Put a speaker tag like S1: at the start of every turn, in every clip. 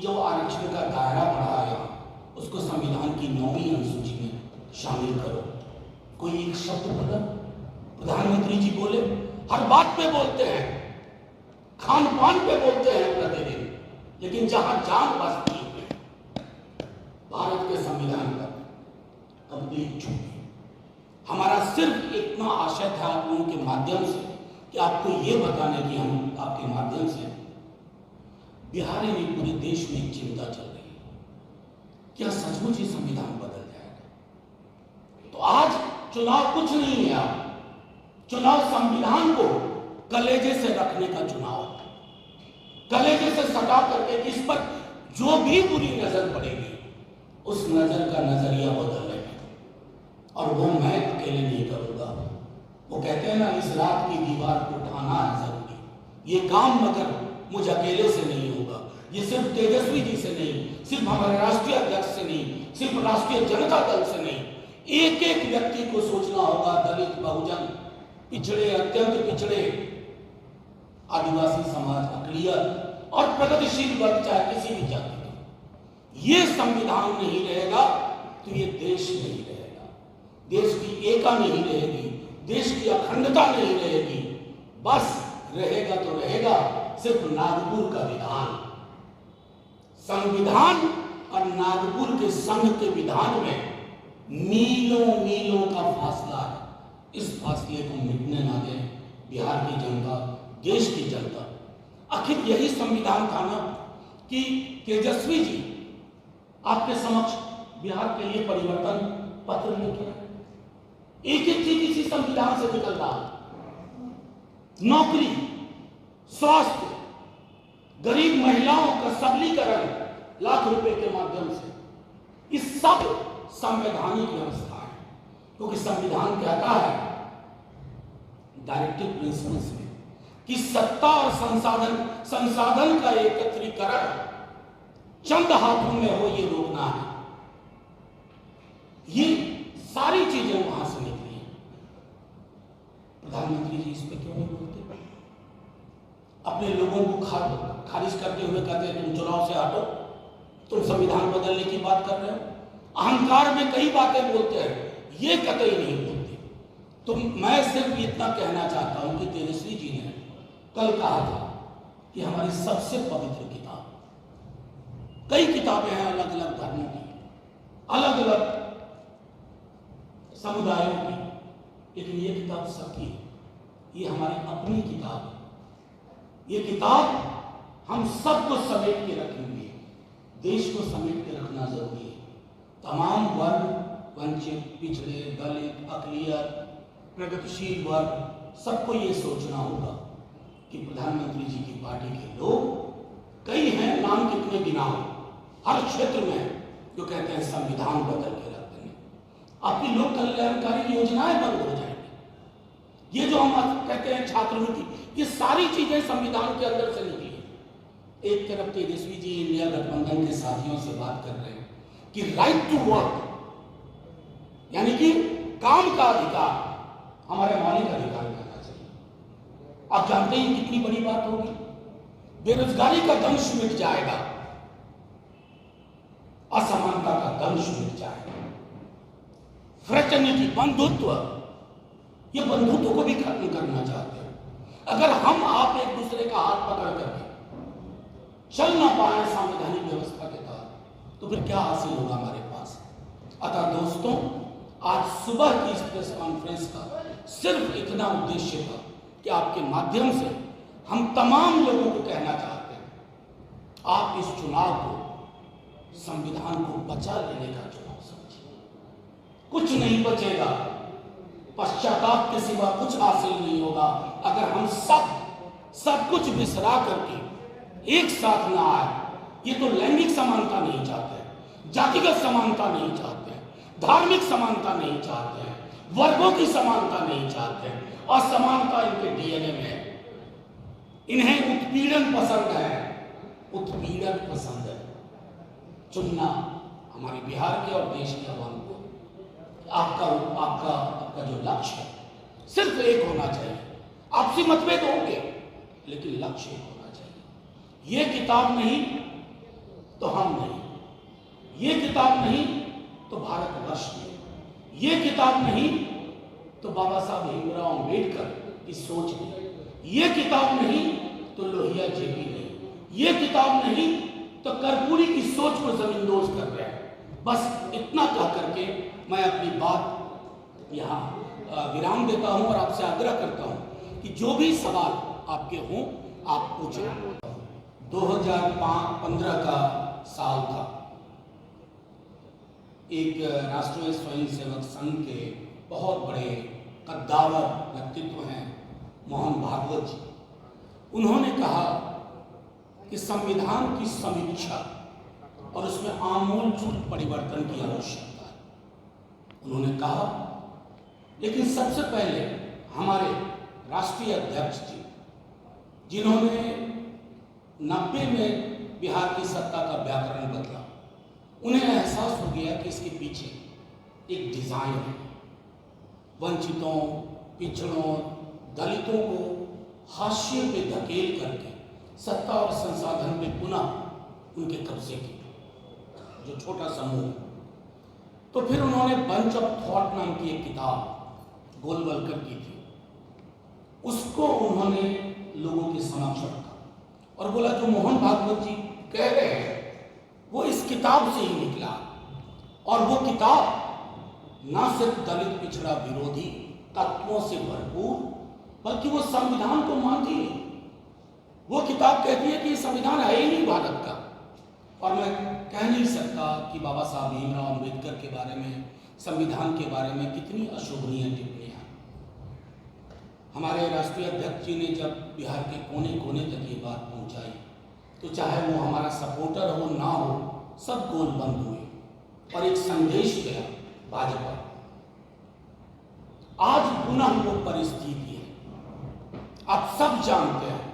S1: जो आरक्षण का दायरा बढ़ाया उसको संविधान की 9वीं अनुसूची में शामिल करो। कोई एक शब्द बोला? प्रधानमंत्री जी बोले, हर बात पे बोलते हैं, खान पान पे बोलते हैं प्रतिदिन, लेकिन जहां जान बसती है भारत के संविधान पर कंप्लीट छूट। हमारा सिर्फ इतना आशय था आप लोगों के माध्यम से कि आपको ये बताने की हम आपके माध्यम से बिहार में पूरे देश में एक चिंता चल रही है, क्या सचमुच ही संविधान बदल जाएगा? तो आज चुनाव कुछ नहीं है, चुनाव संविधान को कलेजे से रखने का चुनाव, कलेजे से सटा करके इस पर जो भी बुरी नजर पड़ेगी उस नजर का नजरिया बदलने का। और वो मैं अकेले नहीं करूंगा। वो कहते हैं ना, इस रात की दीवार को उठाना है जरूरी। ये काम मगर मुझ अकेले से नहीं होगा, ये सिर्फ तेजस्वी जी से नहीं, सिर्फ हमारे राष्ट्रीय अध्यक्ष से नहीं, सिर्फ राष्ट्रीय जनता दल से नहीं, एक एक व्यक्ति को सोचना होगा। दलित, बहुजन, पिछड़े, अत्यंत पिछड़े, आदिवासी समाज, अकलियत और प्रगतिशील वर्ग, चाहे किसी भी जाति का, ये संविधान नहीं रहेगा तो ये देश नहीं रहेगा, देश की एकता नहीं रहेगी, देश की अखंडता नहीं रहेगी। बस रहेगा तो रहेगा सिर्फ नागपुर का विधान। संविधान और नागपुर के संघ के विधान में मीलों मीलों का फासला है। इस फासले को मिटने ना दें बिहार की जनता, देश की जनता। आखिर यही संविधान था ना कि तेजस्वी जी आपके समक्ष बिहार के लिए परिवर्तन पत्र लेके आए। एक एक चीज इसी संविधान से निकल रहा है। नौकरी, स्वास्थ्य, गरीब महिलाओं का सबलीकरण लाख रुपए के माध्यम से, इस सब संवैधानिक व्यवस्था है। क्योंकि संविधान कहता है डायरेक्टिव प्रिंसिपल्स में कि सत्ता और संसाधन का एकत्रीकरण चंद हाथों में हो, ये रोकना है। ये सारी चीजें वहां से निकली हैं। प्रधानमंत्री जी इस पे क्यों नहीं बोलते? अपने लोगों को खारिज करते हुए कहते हैं तुम चुनाव से हटो, तुम संविधान बदलने की बात कर रहे हो। अहंकार में कई बातें बोलते हैं, ये कतई नहीं बोलते। तो मैं सिर्फ इतना कहना चाहता हूं कि तेजस्वी जी ने कल कहा था कि हमारी सबसे पवित्र किताब, कई किताबें हैं अलग अलग धर्मों की, अलग अलग समुदायों की, लेकिन ये किताब सबकी है, ये हमारी अपनी किताब है। ये किताब हम सबको समेट के रखेंगे, देश को समेट के रखना जरूरी है। तमाम वर्ग, वंचित, पिछड़े, दलित, अकलियत, प्रगतिशील वर्ग, सबको ये सोचना होगा कि प्रधानमंत्री जी की पार्टी के लोग कई हैं, नाम कितने गिनाओ, हर क्षेत्र में जो कहते हैं संविधान बदल के रख देंगे, आपकी लोक कल्याणकारी योजनाएं बंद हो जाएंगी। ये जो हम कहते हैं छात्रवृत्ति, ये सारी चीजें संविधान के अंदर से निकली है। एक तरफ तेजस्वी जी इंडिया गठबंधन के साथियों से बात कर रहे हैं कि राइट टू वर्क, यानी कि काम का अधिकार हमारे मौलिक अधिकार करना चाहिए। आप जानते हैं कितनी बड़ी बात होगी, बेरोजगारी का दंश मिट जाएगा, असमानता का दंश मिट जाएगा। फ्रेटर्निटी, बंधुत्व, ये बंधुत्व को भी खत्म करना चाहते हैं। अगर हम आप एक दूसरे का हाथ पकड़ करके चल ना पाए संवैधानिक व्यवस्था के तहत, तो फिर क्या हासिल होगा हमारे पास? अतः दोस्तों, आज सुबह की इस प्रेस कॉन्फ्रेंस का सिर्फ इतना उद्देश्य था कि आपके माध्यम से हम तमाम लोगों को कहना चाहते हैं, आप इस चुनाव को, संविधान को बचा लेने का चुनाव समझिए। कुछ नहीं बचेगा, पश्चाताप के सिवा कुछ हासिल नहीं होगा अगर हम सब कुछ बिसरा करके एक साथ ना आए। ये तो लैंगिक समानता नहीं चाहते, जातिगत समानता नहीं चाहते, धार्मिक समानता नहीं चाहते, वर्गों की समानता नहीं चाहते, असमानता इनके डीएनए में है। इन्हें उत्पीड़न पसंद है, उत्पीड़न पसंद है। चुनना हमारे बिहार के और देश के आवाम को, आपका जो लक्ष्य है सिर्फ एक होना चाहिए। आपसी मतभेद होंगे लेकिन लक्ष्य एक होना चाहिए। ये किताब नहीं तो हम नहीं, ये किताब नहीं तो भारतवर्ष नहीं, ये किताब नहीं तो बाबा साहब भीमराव अम्बेडकर की सोच नहीं, ये किताब नहीं तो लोहिया जेबी नहीं, ये किताब नहीं तो कर्पूरी की सोच को जमींदोज कर रहे हैं। बस इतना कह करके मैं अपनी बात यहाँ विराम देता हूँ और आपसे आग्रह करता हूँ कि जो भी सवाल आपके हों आप पूछें। 2015 का साल था। एक राष्ट्रीय स्वयंसेवक संघ के बहुत बड़े कद्दावर व्यक्तित्व हैं मोहन भागवत जी। उन्होंने कहा कि संविधान की समीक्षा और उसमें आमूलचूल परिवर्तन की आवश्यकता है। उन्होंने कहा लेकिन सबसे पहले हमारे राष्ट्रीय अध्यक्ष जी, जिन्होंने 90 में बिहार की सत्ता का व्याकरण बदला, उन्हें एहसास हो गया कि इसके पीछे एक डिजाइन है। वंचितों, पिछड़ों, दलितों को हाशिए पे धकेल करके सत्ता और संसाधन पे पुनः उनके कब्जे की जो छोटा समूह। तो फिर उन्होंने बंच ऑफ थॉट नाम की एक किताब गोलवलकर की थी, उसको उन्होंने लोगों के समक्ष रखा और बोला जो मोहन भागवत जी कह रहे हैं वो इस किताब से ही निकला। और वो किताब ना सिर्फ दलित पिछड़ा विरोधी तत्वों से भरपूर, बल्कि वो संविधान को मानती नहीं। वो किताब कहती है कि संविधान है ही नहीं भारत का। और मैं कह नहीं सकता कि बाबा साहब भीमराव अम्बेडकर के बारे में, संविधान के बारे में कितनी अशोभनीय टिप्पणियां। हमारे राष्ट्रीय अध्यक्ष जी ने जब बिहार के कोने कोने तक ये बात पहुंचाई तो चाहे वो हमारा सपोर्टर हो ना हो, सब गोल बंद हुए और एक संदेश गया भाजपा। आज पुनः वो परिस्थिति है। आप सब जानते हैं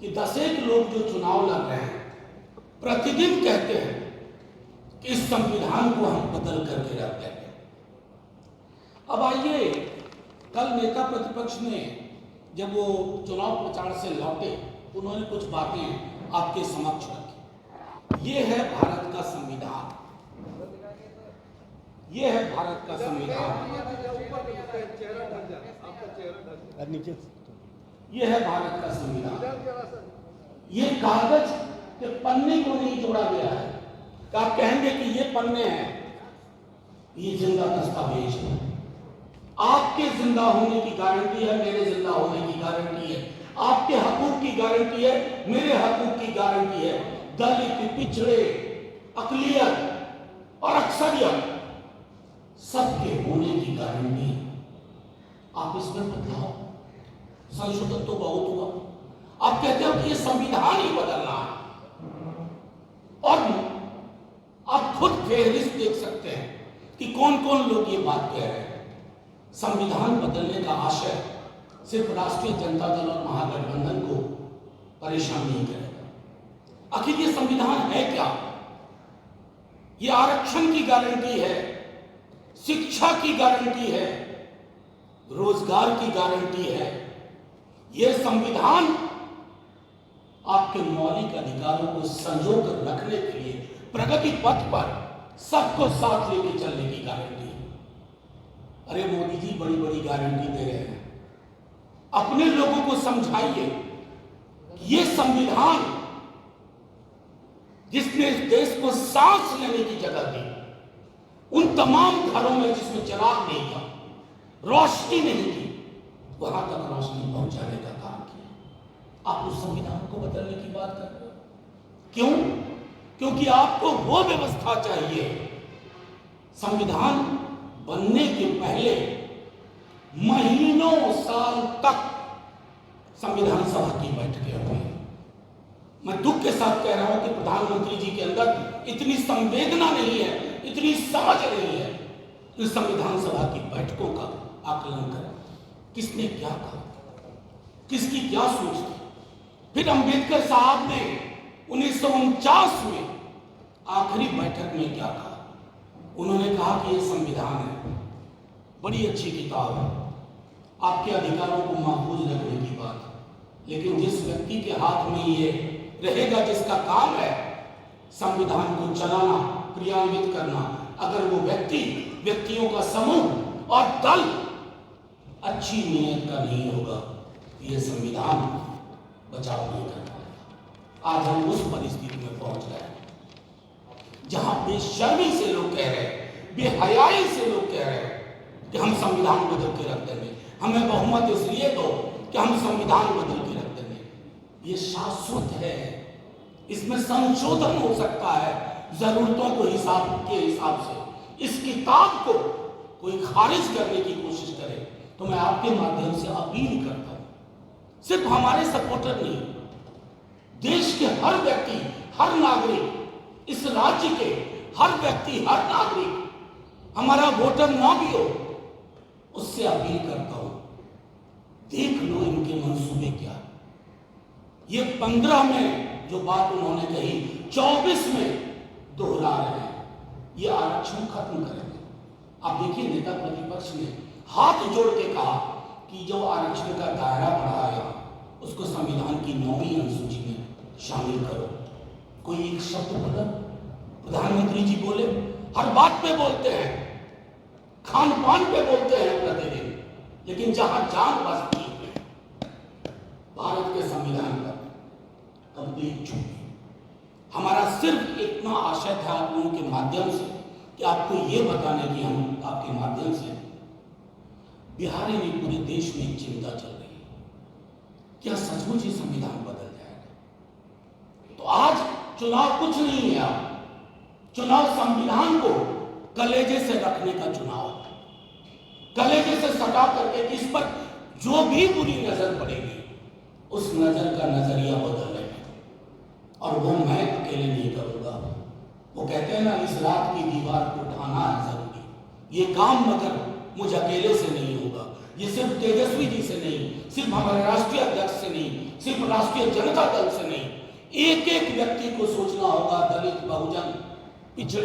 S1: कि 10 लोग जो चुनाव लड़ रहे हैं प्रतिदिन कहते हैं कि इस संविधान को हम बदल करके रख देंगे। अब आइए, कल नेता प्रतिपक्ष ने जब वो चुनाव प्रचार से लौटे उन्होंने कुछ बातें आपके समक्ष रखी। ये है भारत का संविधान, ये है भारत का संविधान, ये है भारत का संविधान। ये कागज के पन्ने को नहीं जोड़ा गया है कि आप कहेंगे कि ये पन्ने हैं, ये जिंदा दस्तावेज है। आपके जिंदा होने की गारंटी है, मेरे जिंदा होने की गारंटी है, आपके हकूक की गारंटी है, मेरे हकूक की गारंटी है। दलित, पिछड़े, अकलियत और अक्सरियत सबके होने की गारंटी है। आप इसमें बदलाव, संशोधन तो बहुत हुआ। आप कहते हो कि ये संविधान ही बदलना है और आप खुद फेहरिस्त देख सकते हैं कि कौन कौन लोग ये बात कह रहे हैं। संविधान बदलने का आशय सिर्फ राष्ट्रीय जनता दल और महागठबंधन को परेशान नहीं करेगा। आखिर ये संविधान है क्या? ये आरक्षण की गारंटी है, शिक्षा की गारंटी है, रोजगार की गारंटी है। ये संविधान आपके मौलिक अधिकारों को संजो कर रखने के लिए प्रगति पथ पर सबको साथ लेके चलने की गारंटी है। अरे मोदी जी बड़ी बड़ी गारंटी दे रहे हैं, अपने लोगों को समझाइए कि ये संविधान जिसने इस देश को सांस लेने की जगह दी, उन तमाम घरों में जिसमें चिराग नहीं था, रोशनी नहीं थी, वहां तक रोशनी पहुंचाने का काम किया। आप उस संविधान को बदलने की बात कर रहे हो। क्यों? क्योंकि आपको वो व्यवस्था चाहिए। संविधान बनने के पहले महीनों साल तक संविधान सभा की बैठकें हुई। मैं दुख के साथ कह रहा हूं कि प्रधानमंत्री जी के अंदर इतनी संवेदना नहीं है, इतनी समझ नहीं है कि संविधान सभा की बैठकों का आकलन करें। किसने क्या कहा, किसकी क्या सोच थी। फिर अंबेडकर साहब ने 1949 में आखिरी बैठक में क्या कहा? उन्होंने कहा कि यह संविधान है, बड़ी अच्छी किताब है, आपके अधिकारों को महफूज रखने की बात है, लेकिन जिस व्यक्ति के हाथ में ये रहेगा, जिसका काम है संविधान को चलाना, क्रियान्वित करना, अगर वो व्यक्तियों का समूह और दल अच्छी नीयत का नहीं होगा, ये संविधान बचाव नहीं कर पाएगा। आज हम उस परिस्थिति में पहुंच गए जहां बेशर्मी से लोग कह रहे हैं, बेहयाई से लोग कह रहे हैं कि हम संविधान बदल के रख देंगे, हमें बहुमत इसलिए दो कि हम संविधान बदल के रख देंगे। ये शाश्वत है, इसमें संशोधन हो सकता है जरूरतों को के हिसाब से। इस किताब को कोई खारिज करने की कोशिश करे तो मैं आपके माध्यम से अपील करता हूं, सिर्फ हमारे सपोर्टर नहीं, देश के हर व्यक्ति, हर नागरिक, इस राज्य के हर व्यक्ति, हर नागरिक, हमारा वोटर ना भी हो, उससे अपील करता हूं, देख लो इनके मंसूबे क्या। ये 15 में जो बात उन्होंने कही 24 में दोहरा रहे हैं, ये आरक्षण खत्म करेंगे। आप देखिए नेता प्रतिपक्ष ने हाथ जोड़ के कहा कि जो आरक्षण का दायरा बढ़ाया उसको संविधान की 9वीं अनुसूची में शामिल करो। कोई एक शब्द बोला? प्रधानमंत्री जी बोले, हर बात पे बोलते हैं, खान पान पे बोलते हैं प्रतिदिन, लेकिन जहां जान बसती है भारत के संविधान पर कंप्लीट चूक। हमारा सिर्फ इतना आशय था आप लोगों के माध्यम से कि आपको ये बताने की हम आपके माध्यम से बिहार में पूरे देश में एक चिंता चल रही है, क्या सचमुच ही संविधान बदल जाएगा? तो आज चुनाव कुछ नहीं है, चुनाव संविधान को कलेजे से रखने का चुनाव, कलेजे से सटा करके इस पर जो भी बुरी नजर पड़ेगी उस नजर का नजरिया बदलने में, और वो मैं अकेले नहीं करूंगा। वो कहते हैं ना, इस रात की दीवार को उठाना है जरूरी, ये काम मगर मुझ अकेले से नहीं होगा, ये सिर्फ तेजस्वी जी से नहीं, सिर्फ हमारे राष्ट्रीय अध्यक्ष से नहीं, सिर्फ राष्ट्रीय जनता दल से नहीं, एक एक व्यक्ति को सोचना होगा, दलित, बहुजन, पिछड़े